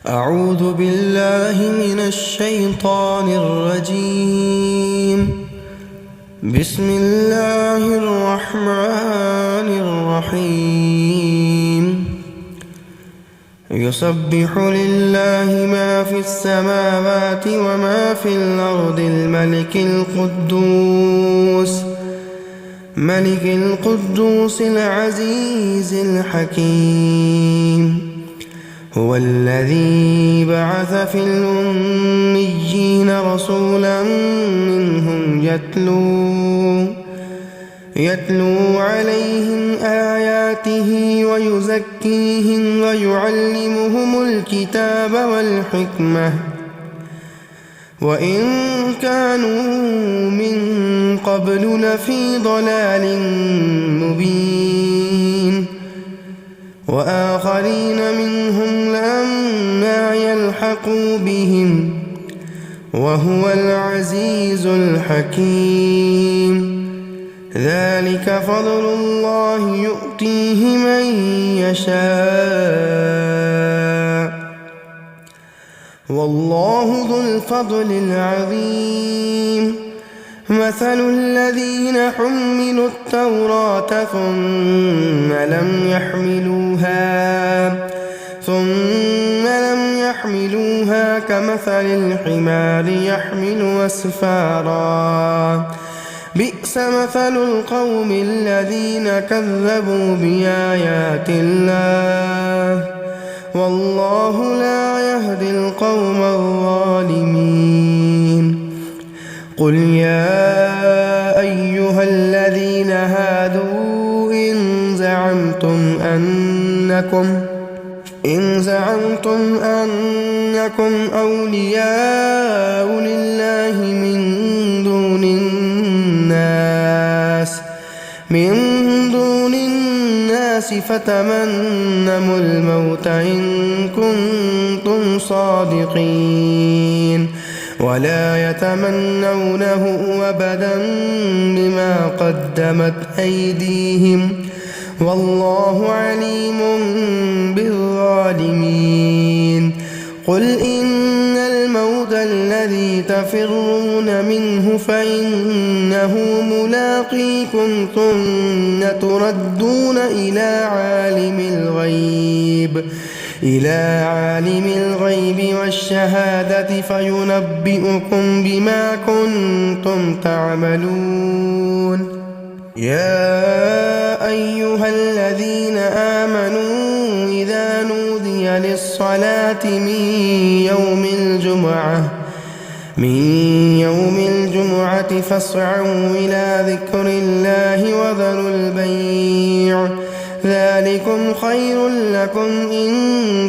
أعوذ بالله من الشيطان الرجيم. بسم الله الرحمن الرحيم. يسبح لله ما في السماوات وما في الأرض ملك القدوس العزيز الحكيم. هو الذي بعث في الأميين رسولا منهم يتلو عليهم آياته ويزكيهم ويعلمهم الكتاب والحكمة وإن كانوا من قبل لفي ضلال مبين. وآخرين منهم لما يلحقوا بهم وهو العزيز الحكيم. ذلك فضل الله يؤتيه من يشاء والله ذو الفضل العظيم. مثل الذين حملوا التوراة ثم لم يحملوها كمثل الحمار يحمل أسفارا. بئس مثل القوم الذين كذبوا بآيات الله والله لا يهدي القوم الظالمين. قل يا أيها الذين هادوا إن زعمتم أنكم أولياء لله من دون الناس فتمنوا الموت إن كنتم صادقين ولا يتمنونه أبدا بما قدمت أيديهم والله عليم بالظالمين. قل إن الموت الذي تفرون منه فإنه ملاقيكم ثم تردون إلى عالم الغيب والشهادة فينبئكم بما كنتم تعملون. يا أيها الذين آمنوا إذا نودي للصلاة من يوم الجمعة فاسعوا إلى ذكر الله وذروا البيع ذلكم خير لكم إن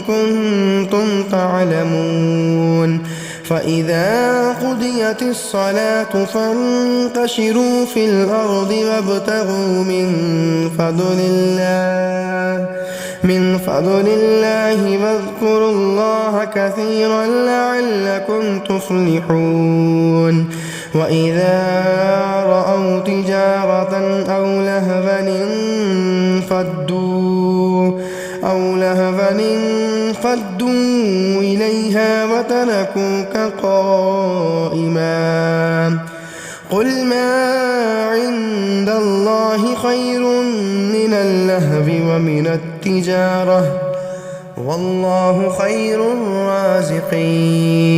كنتم تعلمون. فإذا قضيت الصلاة فانتشروا في الأرض وابتغوا من فضل الله واذكروا الله كثيرا لعلكم تفلحون. وإذا رأوا تجارة أو لهوا انفضوا إليها وتركوك قائما. قل ما عند الله خير من اللهو ومن التجارة والله خير الرازقين.